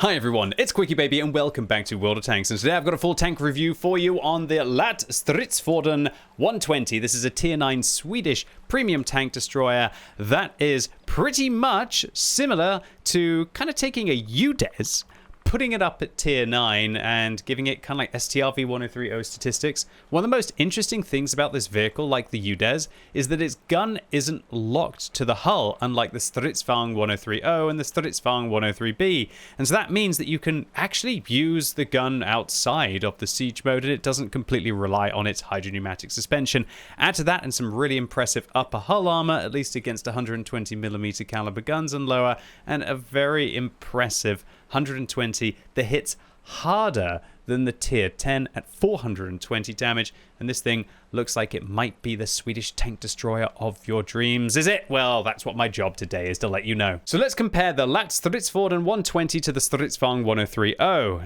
Hi everyone, it's QuickyBaby and welcome back to World of Tanks, and today I've got a full tank review for you on the Lätt Stridsfordon 120. This is a tier 9 Swedish premium tank destroyer that is pretty much similar to kind of taking a UDES, putting it up at tier 9 and giving it kind of like STRV 1030 statistics. One of the most interesting things about this vehicle, like the UDES, is that its gun isn't locked to the hull, unlike the Stridsfordon 1030 and the Stridsfordon 103B. And so that means that you can actually use the gun outside of the siege mode and it doesn't completely rely on its hydropneumatic suspension. Add to that and some really impressive upper hull armor, at least against 120mm caliber guns and lower, and a very impressive 120 that hits harder than the tier 10 at 420 damage, and this thing looks like it might be the Swedish tank destroyer of your dreams. Is it? Well, that's what my job today is, to let you know. So let's compare the Lätt Stridsfordon 120 to the Stridsfordon 1030,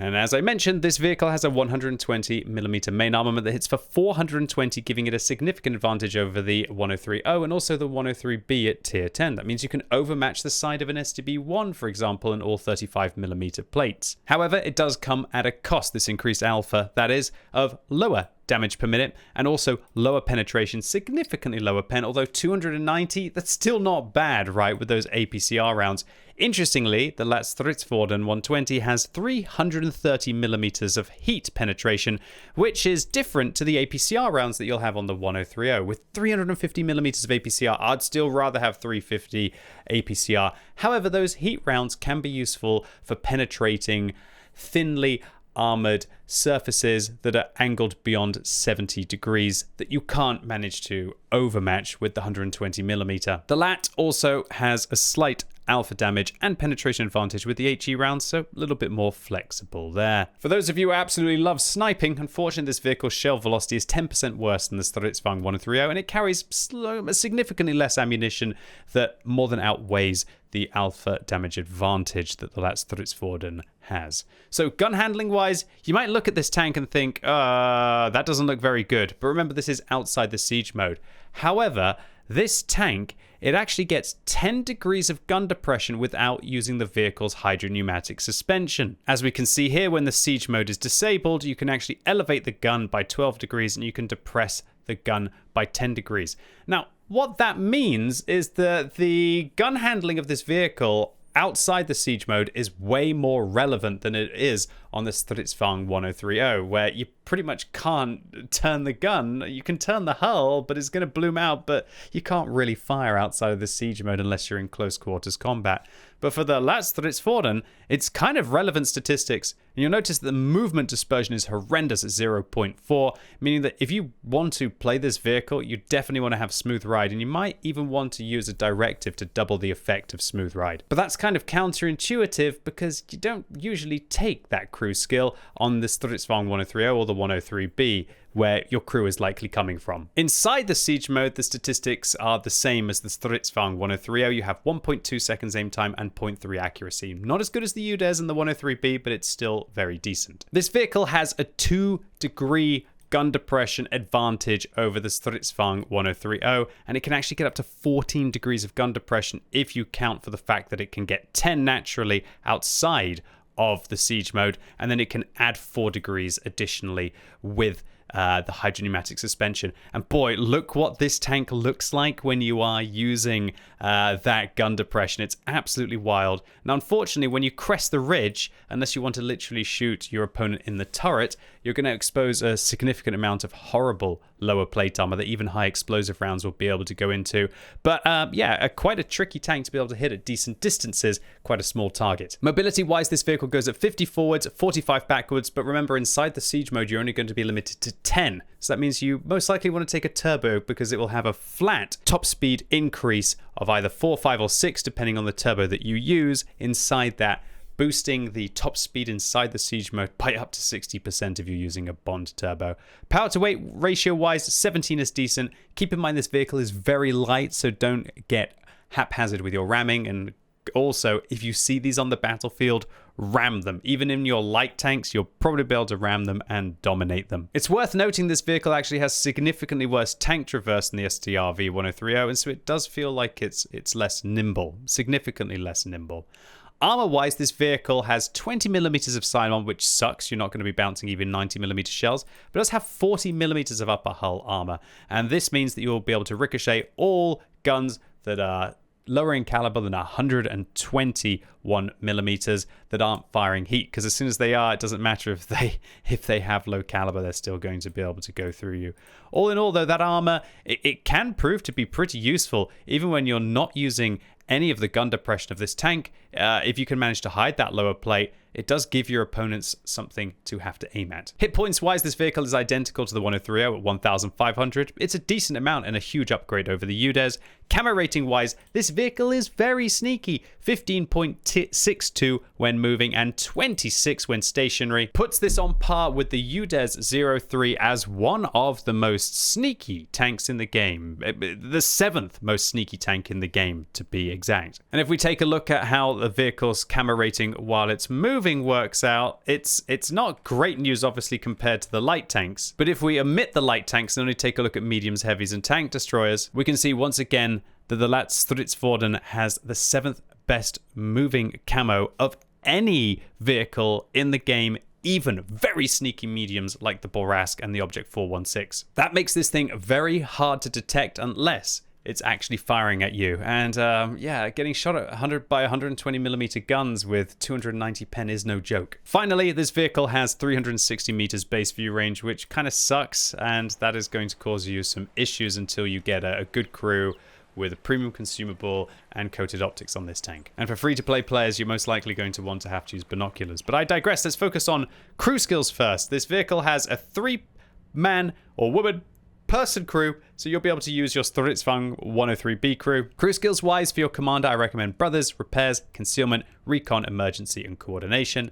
and as I mentioned, this vehicle has a 120mm main armament that hits for 420, giving it a significant advantage over the 1030 and also the 103B at tier 10. That means you can overmatch the side of an STB1, for example, in all 35mm plates. However, it does come at a cost, this increased alpha, that is, of lower damage per minute and also lower penetration, significantly lower pen, although 290, that's still not bad, right, with those APCR rounds. Interestingly, the Lätt Stridsfordon 120 has 330mm of heat penetration, which is different to the APCR rounds that you'll have on the 1030. With 350mm of APCR, I'd still rather have 350 APCR. However, those heat rounds can be useful for penetrating thinly armored surfaces that are angled beyond 70 degrees that you can't manage to overmatch with the 120mm. The Lätt also has a slight alpha damage and penetration advantage with the HE rounds, so a little bit more flexible there. For those of you who absolutely love sniping, unfortunately this vehicle's shell velocity is 10% worse than the Stridsfordon 130, and it carries significantly less ammunition that more than outweighs the alpha damage advantage that the Lätt Stridsfordon has. So gun handling wise, you might look at this tank and think, that doesn't look very good. But remember, this is outside the siege mode. However, this tank, it actually gets 10 degrees of gun depression without using the vehicle's hydropneumatic suspension. As we can see here, when the siege mode is disabled, you can actually elevate the gun by 12 degrees and you can depress the gun by 10 degrees. Now, what that means is that the gun handling of this vehicle outside the siege mode is way more relevant than it is on the Stridsfordon 1030, where you pretty much can't turn the gun. You can turn the hull, but it's going to bloom out, but you can't really fire outside of the siege mode unless you're in close quarters combat. But for the Lätt Stridsfordon, it's kind of relevant statistics, and you'll notice that the movement dispersion is horrendous at 0.4, meaning that if you want to play this vehicle, you definitely want to have smooth ride, and you might even want to use a directive to double the effect of smooth ride. But that's kind of counterintuitive because you don't usually take that cruise skill on the Stridsfordon 130 or the 103B, where your crew is likely coming from. Inside the siege mode, the statistics are the same as the Stridsfordon 130. You have 1.2 seconds aim time and 0.3 accuracy. Not as good as the UDES and the 103B, but it's still very decent. This vehicle has a 2-degree gun depression advantage over the Stridsfordon 1030, and it can actually get up to 14 degrees of gun depression if you count for the fact that it can get 10 naturally outside of the siege mode, and then it can add 4 degrees additionally with the hydropneumatic suspension. And boy, look what this tank looks like when you are using that gun depression. It's absolutely wild. Now, unfortunately, when you crest the ridge, unless you want to literally shoot your opponent in the turret, you're going to expose a significant amount of horrible lower plate armor that even high explosive rounds will be able to go into. But yeah, quite a tricky tank to be able to hit at decent distances, quite a small target. Mobility wise, this vehicle goes at 50 forwards, 45 backwards, but remember, inside the siege mode, you're only going to be limited to 10. So that means you most likely want to take a turbo because it will have a flat top speed increase of either 4, 5, or 6, depending on the turbo that you use inside that, boosting the top speed inside the siege mode by up to 60% if you're using a Bond turbo. Power to weight ratio wise, 17 is decent. Keep in mind this vehicle is very light, so don't get haphazard with your ramming, and also if you see these on the battlefield, ram them. Even in your light tanks, you'll probably be able to ram them and dominate them. It's worth noting this vehicle actually has significantly worse tank traverse than the STRV 1030, and so it does feel like it's less nimble, significantly less nimble. Armor-wise, this vehicle has 20 millimeters of sidearm, which sucks. You're not going to be bouncing even 90 millimeter shells, but it does have 40 millimeters of upper hull armor. And this means that you'll be able to ricochet all guns that are lower in caliber than 121 millimeters that aren't firing heat, because as soon as they are, it doesn't matter if they have low caliber, they're still going to be able to go through you. All in all, though, that armor, it can prove to be pretty useful even when you're not using any of the gun depression of this tank. If you can manage to hide that lower plate, it does give your opponents something to have to aim at. Hit points wise, this vehicle is identical to the 1030 at 1500. It's a decent amount and a huge upgrade over the UDES. Camo rating wise, this vehicle is very sneaky. 15.62 when moving and 26 when stationary. Puts this on par with the UDES 03 as one of the most sneaky tanks in the game. The 7th most sneaky tank in the game, to be exact. And if we take a look at how the vehicle's camo rating while it's moving works out, it's not great news obviously compared to the light tanks, but if we omit the light tanks and only take a look at mediums, heavies and tank destroyers, we can see once again that the Lätt Stridsfordon has the 7th best moving camo of any vehicle in the game, even very sneaky mediums like the Borask and the Object 416. That makes this thing very hard to detect unless it's actually firing at you. And yeah, getting shot at 100 by 120 millimeter guns with 290 pen is no joke. Finally, this vehicle has 360 meters base view range, which kind of sucks, and that is going to cause you some issues until you get a good crew with a premium consumable and coated optics on this tank. And for free-to-play players, you're most likely going to want to have to use binoculars. But I digress, let's focus on crew skills first. This vehicle has a 3-man or woman person crew, so you'll be able to use your Stridsfang 103B crew. Crew skills wise, for your commander, I recommend Brothers, Repairs, Concealment, Recon, Emergency, and Coordination.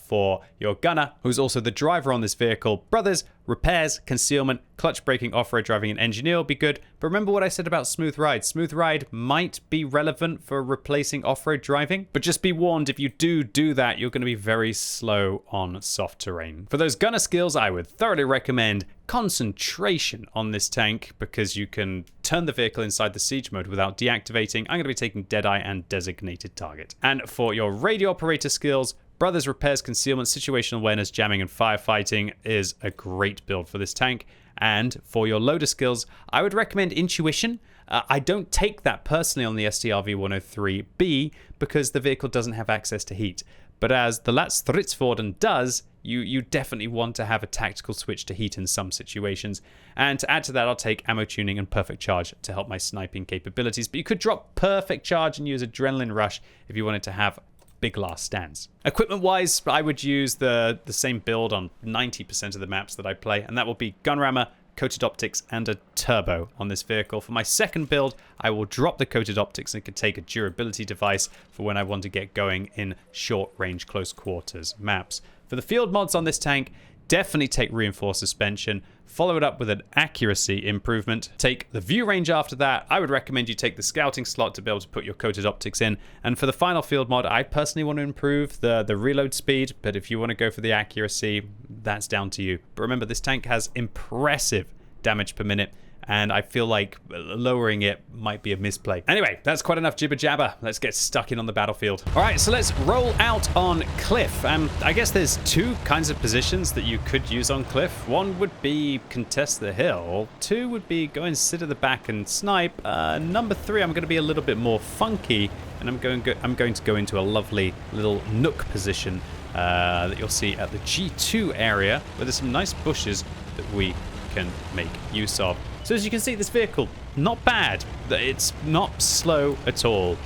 For your gunner, who's also the driver on this vehicle, Brothers, Repairs, Concealment, Clutch Braking, Off-Road Driving, and Engineer will be good. But remember what I said about Smooth Ride. Smooth Ride might be relevant for replacing off-road driving, but just be warned, if you do that, you're going to be very slow on soft terrain. For those gunner skills, I would thoroughly recommend Concentration on this tank, because you can turn the vehicle inside the siege mode without deactivating. I'm going to be taking Deadeye and Designated Target. And for your radio operator skills, Brothers, Repairs, Concealment, Situational Awareness, Jamming, and Firefighting is a great build for this tank. And for your loader skills, I would recommend Intuition. I don't take that personally on the STRV 103B because the vehicle doesn't have access to heat. But as the Lätt Stridsfordon does, you definitely want to have a tactical switch to heat in some situations. And to add to that, I'll take Ammo Tuning and Perfect Charge to help my sniping capabilities. But you could drop Perfect Charge and use Adrenaline Rush if you wanted to have big last stands. Equipment-wise, I would use the same build on 90% of the maps that I play, and that will be Gun Rammer, Coated Optics, and a Turbo on this vehicle. For my second build, I will drop the Coated Optics and can take a Durability device for when I want to get going in short-range, close-quarters maps. For the field mods on this tank, definitely take Reinforced Suspension, follow it up with an Accuracy improvement, take the View Range after that. I would recommend you take the Scouting slot to be able to put your Coated Optics in. And for the final field mod, I personally want to improve the reload speed, but if you want to go for the Accuracy, that's down to you. But remember, this tank has impressive damage per minute, and I feel like lowering it might be a misplay. Anyway, that's quite enough jibber jabber. Let's get stuck in on the battlefield. All right, so let's roll out on Cliff. I guess there's two kinds of positions that you could use on Cliff. One would be contest the hill. Two would be go and sit at the back and snipe. Number three, I'm going to be a little bit more funky, and I'm going to go into a lovely little nook position that you'll see at the G2 area, where there's some nice bushes that we can make use of. So as you can see, this vehicle, not bad. It's not slow at all.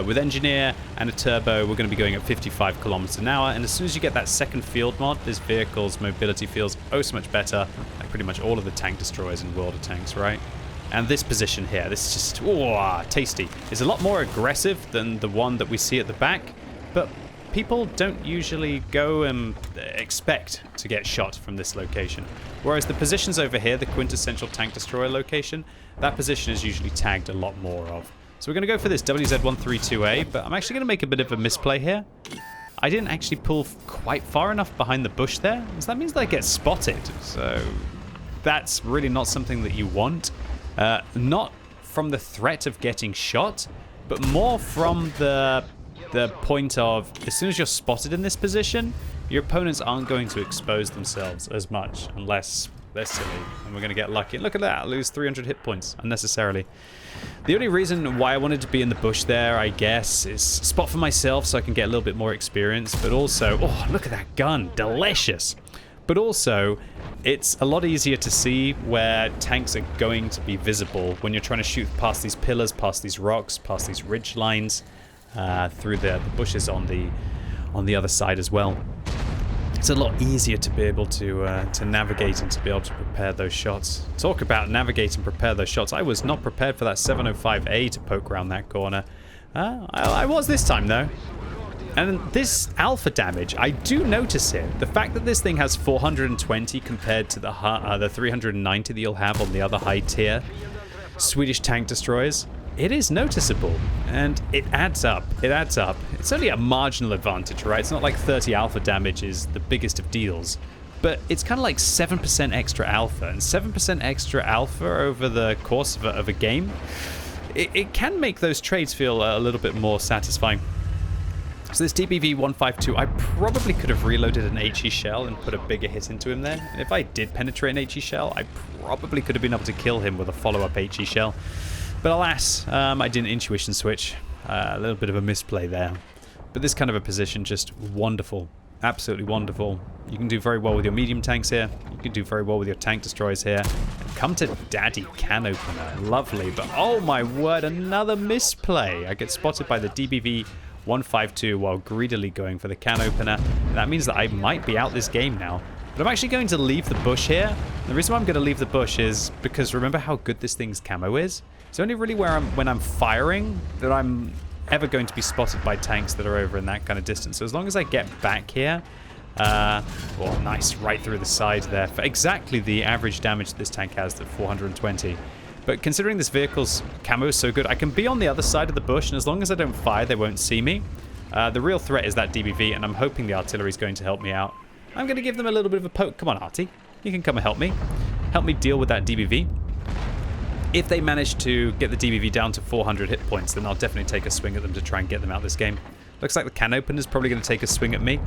With Engineer and a Turbo, we're going to be going at 55 kilometers an hour. And as soon as you get that second field mod, this vehicle's mobility feels oh so much better. Like pretty much all of the tank destroyers in World of Tanks, right? And this position here, this is just, oh, tasty. It's a lot more aggressive than the one that we see at the back. But people don't usually go and expect to get shot from this location. Whereas the positions over here, the quintessential tank destroyer location, that position is usually tagged a lot more of. So we're going to go for this WZ132A, but I'm actually going to make a bit of a misplay here. I didn't actually pull quite far enough behind the bush there, so that means that I get spotted. So that's really not something that you want. Not from the threat of getting shot, but more from the the point of, as soon as you're spotted in this position, your opponents aren't going to expose themselves as much unless they're silly, and we're going to get lucky. And look at that, lose 300 hit points unnecessarily. The only reason why I wanted to be in the bush there, I guess, is spot for myself so I can get a little bit more experience, but also, oh, look at that gun, delicious. But also, it's a lot easier to see where tanks are going to be visible when you're trying to shoot past these pillars, past these rocks, past these ridge lines, through the bushes on the other side as well. It's a lot easier to be able to navigate and to be able to prepare those shots. Talk about navigate and prepare those shots. I was not prepared for that 705A to poke around that corner. I was this time, though. And this alpha damage, I do notice it. The fact that this thing has 420 compared to the 390 that you'll have on the other high tier Swedish tank destroyers, it is noticeable, and it adds up. It adds up. It's only a marginal advantage, right? It's not like 30 alpha damage is the biggest of deals, but it's kind of like 7% extra alpha, and 7% extra alpha over the course of a game, it can make those trades feel a little bit more satisfying. So this DBV 152, I probably could have reloaded an HE shell and put a bigger hit into him there. And if I did penetrate an HE shell, I probably could have been able to kill him with a follow-up HE shell. But alas, I didn't intuition switch. A little bit of a misplay there. But this kind of a position, just wonderful. Absolutely wonderful. You can do very well with your medium tanks here. You can do very well with your tank destroyers here. And come to Daddy Can Opener. Lovely. But oh my word, another misplay. I get spotted by the DBV 152 while greedily going for the can opener. And that means that I might be out this game now. But I'm actually going to leave the bush here. The reason why I'm going to leave the bush is because remember how good this thing's camo is? It's only really when I'm firing that I'm ever going to be spotted by tanks that are over in that kind of distance. So as long as I get back here, oh, nice, right through the side there. For exactly the average damage this tank has at 420. But considering this vehicle's camo is so good, I can be on the other side of the bush, and as long as I don't fire, they won't see me. The real threat is that DBV, and I'm hoping the artillery is going to help me out. I'm going to give them a little bit of a poke. Come on, Artie. You can come and help me. Help me deal with that DBV. If they manage to get the DBV down to 400 hit points, then I'll definitely take a swing at them to try and get them out of this game. Looks like the can opener is probably going to take a swing at me.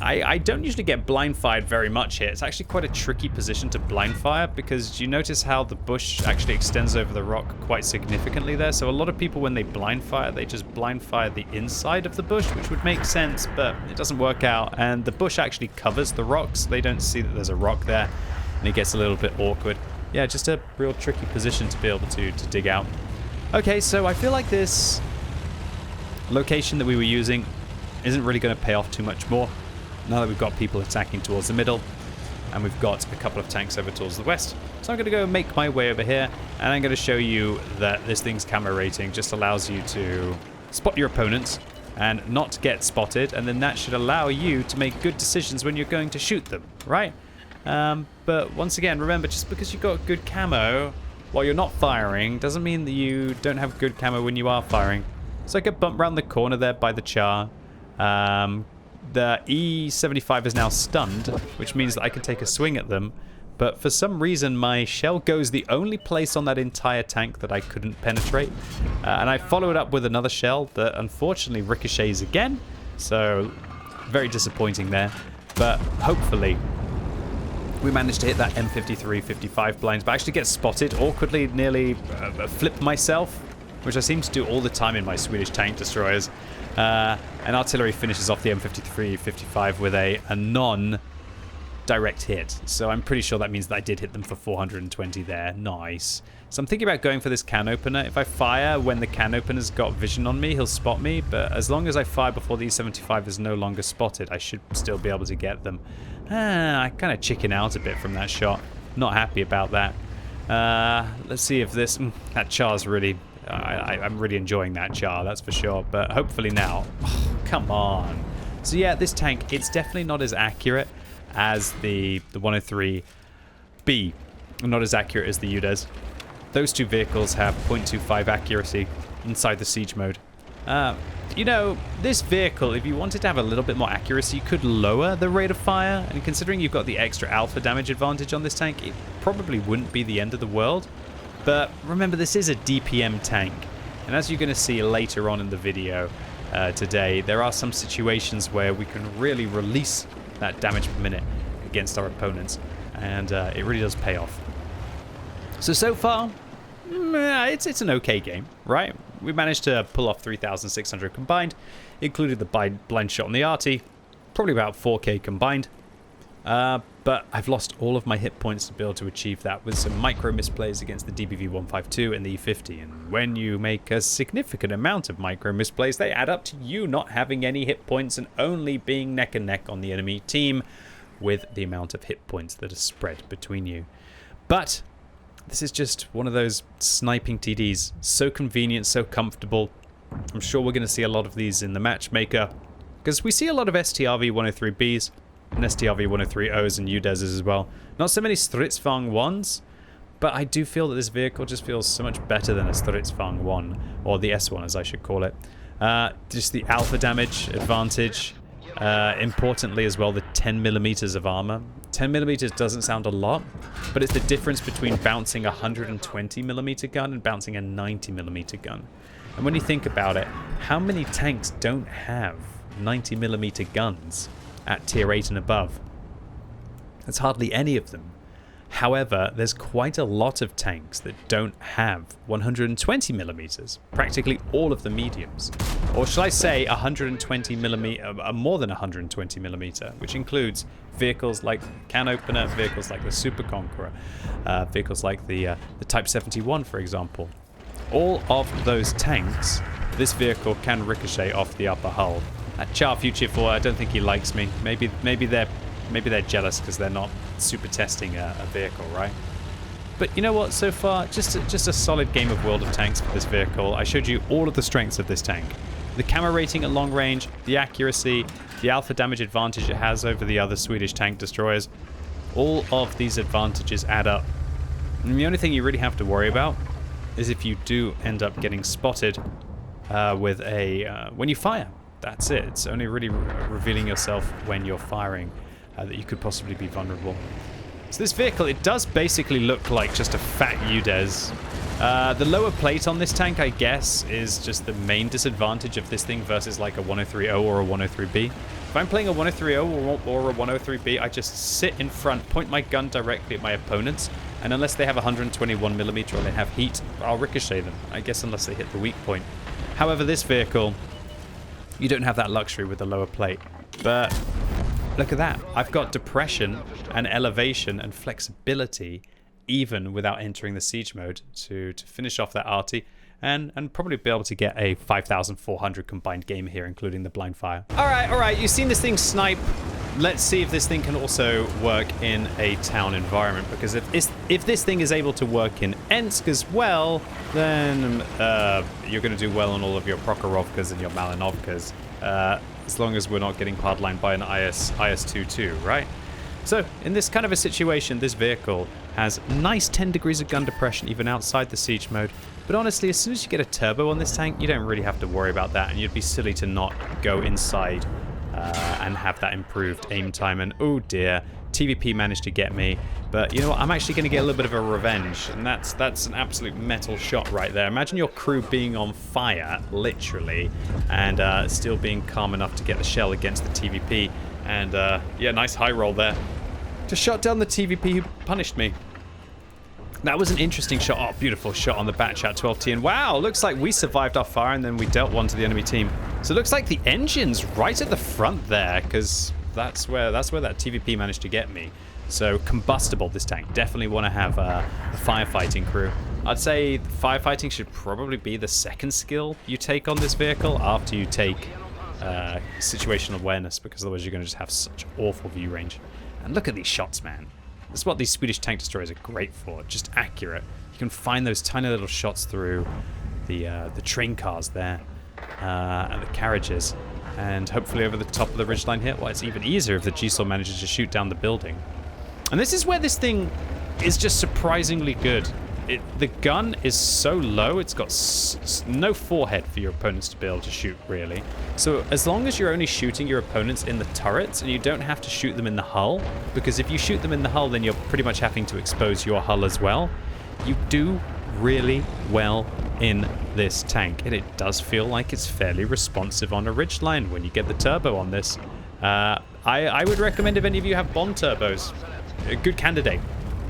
I don't usually get blind fired very much here. It's actually quite a tricky position to blind fire because you notice how the bush actually extends over the rock quite significantly there. So a lot of people, when they blind fire, they just blind fire the inside of the bush, which would make sense, but it doesn't work out. And the bush actually covers the rocks. They don't see that there's a rock there, and it gets a little bit awkward. Yeah, just a real tricky position to be able to dig out. Okay, so I feel like this location that we were using isn't really going to pay off too much more. Now that we've got people attacking towards the middle, and we've got a couple of tanks over towards the west. So I'm going to go make my way over here, and I'm going to show you that this thing's camo rating just allows you to spot your opponents and not get spotted, and then that should allow you to make good decisions when you're going to shoot them, right? But once again, remember, just because you've got good camo while you're not firing doesn't mean that you don't have good camo when you are firing. So I get bumped around the corner there by the char. The E75 is now stunned, which means that I can take a swing at them. But for some reason, my shell goes the only place on that entire tank that I couldn't penetrate. And I follow it up with another shell that unfortunately ricochets again. So, very disappointing there. But hopefully, we managed to hit that M53-55 blinds. But I actually get spotted awkwardly, nearly flip myself, which I seem to do all the time in my Swedish tank destroyers. And artillery finishes off the M53-55 with a non-direct hit. So I'm pretty sure that means that I did hit them for 420 there. Nice. So I'm thinking about going for this can opener. If I fire when the can opener's got vision on me, he'll spot me. But as long as I fire before the E75 is no longer spotted, I should still be able to get them. I kind of chicken out a bit from that shot. Not happy about that. Let's see if this... that char's really... I'm really enjoying that char, that's for sure. But hopefully now... Oh, come on. So yeah, this tank, it's definitely not as accurate as the 103B. Not as accurate as the UDES. Those two vehicles have 0.25 accuracy inside the siege mode. You know, this vehicle, if you wanted to have a little bit more accuracy, you could lower the rate of fire. And considering you've got the extra alpha damage advantage on this tank, it probably wouldn't be the end of the world. But remember, this is a DPM tank. And as you're going to see later on in the video, today, there are some situations where we can really release that damage per minute against our opponents, and it really does pay off. So far, it's an okay game, right? We managed to pull off 3,600 combined, including the blind shot on the arty, probably about 4k combined. But I've lost all of my hit points to be able to achieve that with some micro misplays against the DBV-152 and the E50. And when you make a significant amount of micro misplays, they add up to you not having any hit points and only being neck and neck on the enemy team with the amount of hit points that are spread between you. But this is just one of those sniping TDs. So convenient, so comfortable. I'm sure we're going to see a lot of these in the matchmaker, because we see a lot of STRV 103Bs and STRV 103Os and UDESs as well. Not so many Stridsfang 1s, but I do feel that this vehicle just feels so much better than a Stridsfang 1, or the S1 as I should call it. Just the alpha damage advantage. Importantly as well, the 10mm of armor. 10mm doesn't sound a lot, but it's the difference between bouncing a 120mm gun and bouncing a 90mm gun. And when you think about it, how many tanks don't have 90mm guns at tier 8 and above? There's hardly any of them. However, there's quite a lot of tanks that don't have 120mm, practically all of the mediums. Or shall I say 120mm, more than 120mm, which includes vehicles like Can Opener, vehicles like the Super Conqueror, vehicles like the Type 71, for example. All of those tanks, this vehicle can ricochet off the upper hull. Char Future 4, I don't think he likes me. Maybe they're jealous because they're not super testing a vehicle, right? But you know what? So far, just a solid game of World of Tanks for this vehicle. I showed you all of the strengths of this tank. The camo rating at long range, the accuracy, the alpha damage advantage it has over the other Swedish tank destroyers. All of these advantages add up. And the only thing you really have to worry about is if you do end up getting spotted with when you fire. That's it. It's only really revealing yourself when you're firing that you could possibly be vulnerable. So this vehicle, it does basically look like just a fat UDES. The lower plate on this tank, I guess, is just the main disadvantage of this thing versus like a 103O or a 103B. If I'm playing a 103O or a 103B, I just sit in front, point my gun directly at my opponents, and unless they have 121mm or they have heat, I'll ricochet them. I guess unless they hit the weak point. However, this vehicle, you don't have that luxury with the lower plate. But look at that. I've got depression and elevation and flexibility even without entering the siege mode to finish off that arty and probably be able to get a 5,400 combined game here, including the blind fire. All right. You've seen this thing snipe. Let's see if this thing can also work in a town environment, because if this thing is able to work in Ensk as well, then you're going to do well on all of your Prokhorovkas and your Malinovkas, as long as we're not getting hardlined by an IS-22, right? So, in this kind of a situation, this vehicle has nice 10 degrees of gun depression even outside the siege mode, but honestly, as soon as you get a turbo on this tank, you don't really have to worry about that, and you'd be silly to not go inside and have that improved aim time. And oh dear, TVP managed to get me, but you know what, I'm actually going to get a little bit of a revenge, and that's an absolute metal shot right there. Imagine your crew being on fire, literally, and still being calm enough to get the shell against the TVP, and yeah, nice high roll there. Just shot down the TVP who punished me. That was an interesting shot. Oh, beautiful shot on the Batchat 12T. And wow, looks like we survived our fire and then we dealt one to the enemy team. So it looks like the engine's right at the front there, because that's where that TVP managed to get me. So combustible, this tank. Definitely want to have a firefighting crew. I'd say firefighting should probably be the second skill you take on this vehicle after you take situational awareness, because otherwise you're going to just have such awful view range. And look at these shots, man. This is what these Swedish tank destroyers are great for, just accurate. You can find those tiny little shots through the train cars there and the carriages, and hopefully over the top of the ridgeline here. Well, it's even easier if the GSOL manages to shoot down the building. And this is where this thing is just surprisingly good. The gun is so low, it's got no forehead for your opponents to be able to shoot, really. So as long as you're only shooting your opponents in the turrets, and you don't have to shoot them in the hull, because if you shoot them in the hull, then you're pretty much having to expose your hull as well. You do really well in this tank, and it does feel like it's fairly responsive on a ridgeline when you get the turbo on this. I would recommend, if any of you have Bond turbos, a good candidate.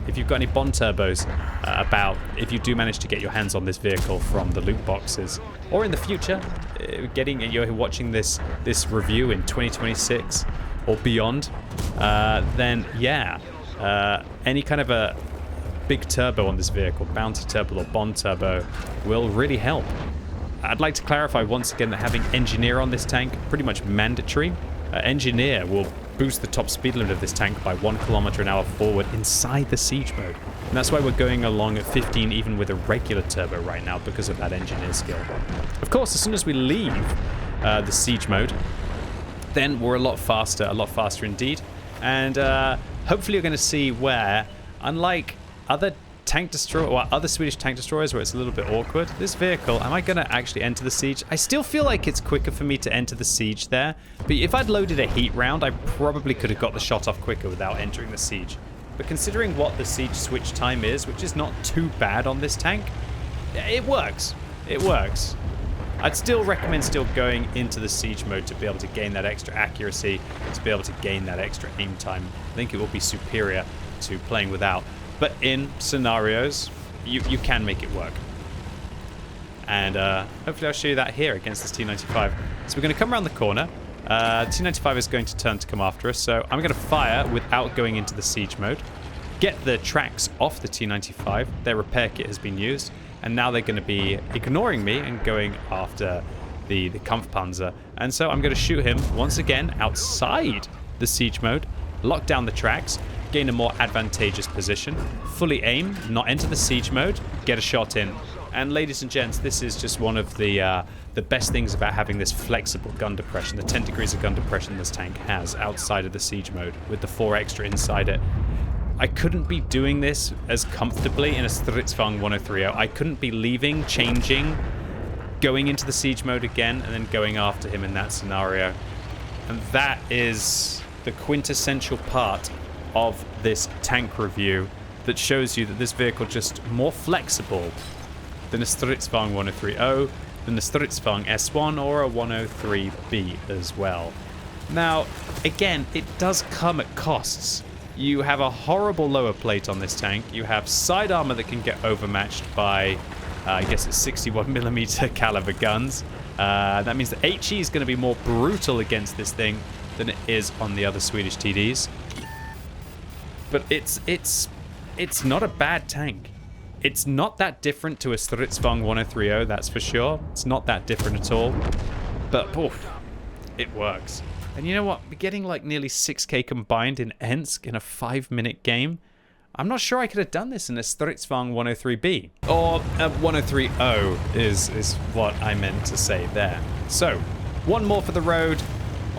If you've got any Bond turbos, about if you do manage to get your hands on this vehicle from the loot boxes, or in the future, you're watching this review in 2026 or beyond, then yeah, any kind of a big turbo on this vehicle, bounty turbo or Bond turbo, will really help. I'd like to clarify once again that having engineer on this tank, pretty much mandatory. Engineer will boost the top speed limit of this tank by 1 km/h forward inside the siege mode. And that's why we're going along at 15 even with a regular turbo right now, because of that engineer skill. Of course, as soon as we leave the siege mode, then we're a lot faster indeed. And hopefully you're going to see where, unlike other other Swedish tank destroyers where it's a little bit awkward, this vehicle, am I going to actually enter the siege? I still feel like it's quicker for me to enter the siege there, but if I'd loaded a heat round, I probably could have got the shot off quicker without entering the siege. But considering what the siege switch time is, which is not too bad on this tank, it works. It works. I'd still recommend going into the siege mode to be able to gain that extra accuracy, to be able to gain that extra aim time. I think it will be superior to playing without. But in scenarios, you can make it work. And hopefully I'll show you that here against this T95. So we're going to come around the corner. T95 is going to turn to come after us, so I'm going to fire without going into the siege mode. Get the tracks off the T95. Their repair kit has been used. And now they're going to be ignoring me and going after the Kampfpanzer. And so I'm going to shoot him once again outside the siege mode, lock down the tracks, gain a more advantageous position, fully aim, not enter the siege mode, get a shot in. And ladies and gents, this is just one of the best things about having this flexible gun depression, the 10 degrees of gun depression this tank has outside of the siege mode with the 4 extra inside it. I couldn't be doing this as comfortably in a Stridsfordon 1030. I couldn't be leaving, changing, going into the siege mode again, and then going after him in that scenario. And that is the quintessential part of this tank review that shows you that this vehicle just more flexible than a Stridsfordon 1030, than the Stridsfordon S1 or a 103B as well. Now, again, it does come at costs. You have a horrible lower plate on this tank. You have side armor that can get overmatched by, I guess it's 61mm caliber guns. That means the HE is going to be more brutal against this thing than it is on the other Swedish TDs. But it's not a bad tank. It's not that different to a Stridsfordon 1030, that's for sure. It's not that different at all. But, oof, it works. And you know what? We're getting like nearly 6k combined in Ensk in a 5-minute game. I'm not sure I could have done this in a Stridsfordon 103B. Or a 103O is what I meant to say there. So, one more for the road.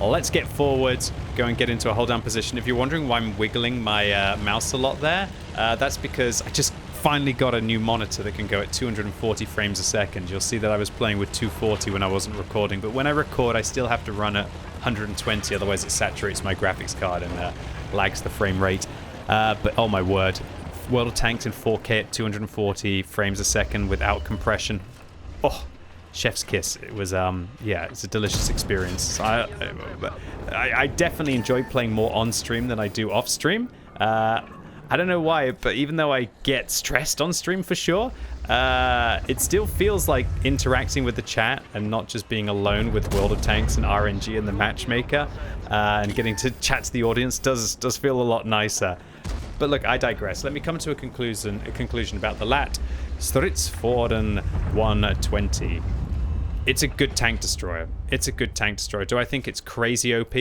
Let's get forwards. Go and get into a hold down position. If you're wondering why I'm wiggling my mouse a lot there, that's because I just finally got a new monitor that can go at 240 frames a second. You'll see that I was playing with 240 when I wasn't recording, but when I record, I still have to run at 120, otherwise it saturates my graphics card and lags the frame rate. But oh my word, World of Tanks in 4K at 240 frames a second without compression. Oh, chef's kiss. It was, yeah, it's a delicious experience. I definitely enjoy playing more on stream than I do off stream. I don't know why, but even though I get stressed on stream for sure, it still feels like interacting with the chat and not just being alone with World of Tanks and RNG and the matchmaker, and getting to chat to the audience does feel a lot nicer. But look, I digress. Let me come to a conclusion about the Lätt Stridsfordon 120. It's a good tank destroyer. It's a good tank destroyer. Do I think it's crazy OP?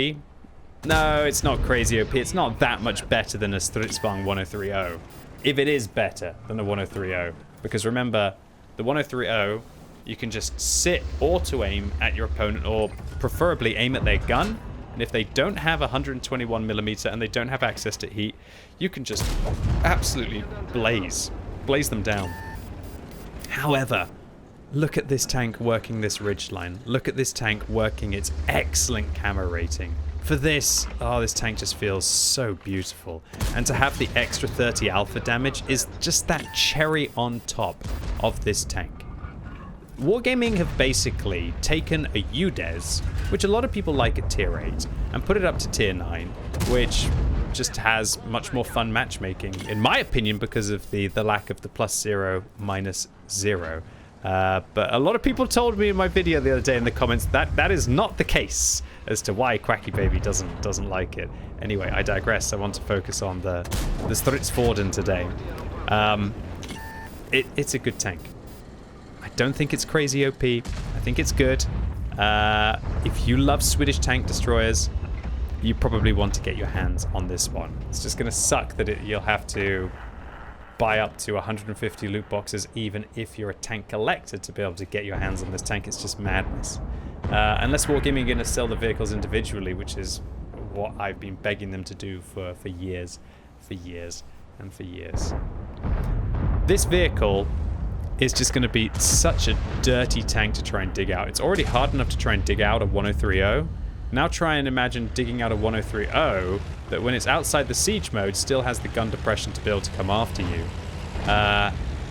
No, it's not crazy OP. It's not that much better than a Stridsfordon 1030. If it is better than a 1030. Because remember, the 1030, you can just sit auto-aim at your opponent or preferably aim at their gun. And if they don't have 121mm and they don't have access to heat, you can just absolutely blaze them down. However, look at this tank working this ridgeline. Look at this tank working its excellent camo rating. for this, oh, this tank just feels so beautiful. And to have the extra 30 alpha damage is just that cherry on top of this tank. Wargaming have basically taken a UDES, which a lot of people like at tier 8, and put it up to tier 9, which just has much more fun matchmaking, in my opinion, because of the lack of the +0, -0. But a lot of people told me in my video the other day in the comments that that is not the case as to why QuickyBaby doesn't like it. Anyway, I digress. I want to focus on the Stridsfordon today. It's a good tank. I don't think it's crazy OP. I think it's good. If you love Swedish tank destroyers, you probably want to get your hands on this one. It's just going to suck that you'll have to buy up to 150 loot boxes even if you're a tank collector to be able to get your hands on this tank. It's just madness. Unless Wargaming are going to sell the vehicles individually, which is what I've been begging them to do for years, and for years. This vehicle is just going to be such a dirty tank to try and dig out. It's already hard enough to try and dig out a 1030. Now try and imagine digging out a 1030 that when it's outside the siege mode still has the gun depression to be able to come after you.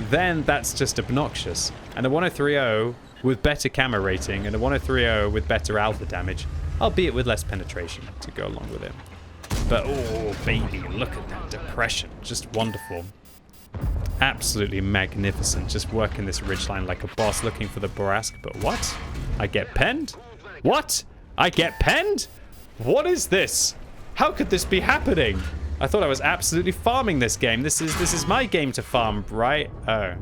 Then that's just obnoxious. And a 1030 with better camo rating and a 1030 with better alpha damage, albeit with less penetration to go along with it. But oh baby, look at that depression. Just wonderful. Absolutely magnificent. Just working this ridgeline like a boss looking for the Borask. But what? I get penned? What? I get penned? What is this? How could this be happening? I thought I was absolutely farming this game. This is my game to farm, right? Oh.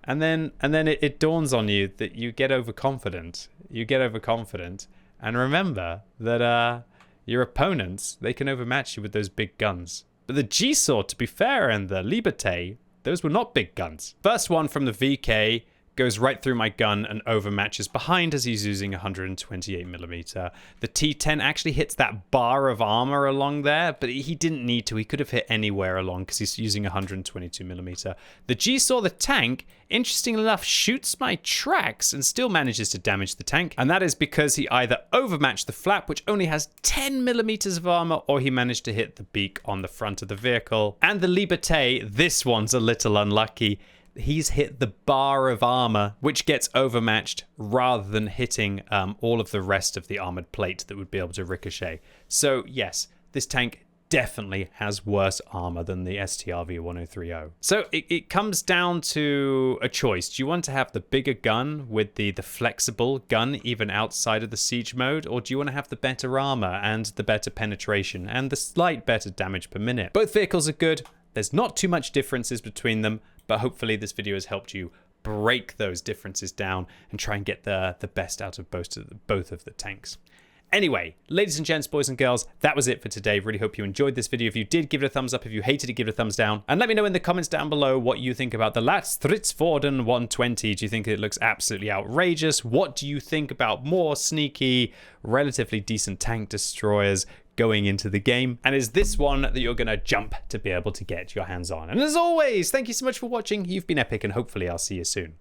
And then it dawns on you that you get overconfident. You get overconfident. And remember that your opponents, they can overmatch you with those big guns. But the G-Sword, to be fair, and the Liberté, those were not big guns. First one from the VK goes right through my gun and overmatches behind as he's using 128mm. The T10 actually hits that bar of armor along there, but he didn't need to. He could have hit anywhere along because he's using 122mm. The G-Saw, the tank, interestingly enough, shoots my tracks and still manages to damage the tank. And that is because he either overmatched the flap, which only has 10mm of armor, or he managed to hit the beak on the front of the vehicle. And the Liberté, this one's a little unlucky. He's hit the bar of armor, which gets overmatched rather than hitting all of the rest of the armored plate that would be able to ricochet. So yes, this tank definitely has worse armor than the STRV 1030. So it comes down to a choice. Do you want to have the bigger gun with the flexible gun even outside of the siege mode, or do you want to have the better armor and the better penetration and the slight better damage per minute? Both vehicles are good. There's not too much differences between them, but hopefully this video has helped you break those differences down and try and get the best out of both of the tanks. Anyway, ladies and gents, boys and girls, that was it for today. Really hope you enjoyed this video. If you did, give it a thumbs up. If you hated it, give it a thumbs down. And let me know in the comments down below what you think about the Lätt Stridsfordon 120. Do you think it looks absolutely outrageous? What do you think about more sneaky, relatively decent tank destroyers going into the game? And is this one that you're going to jump to be able to get your hands on? And as always, thank you so much for watching. You've been epic, and hopefully I'll see you soon.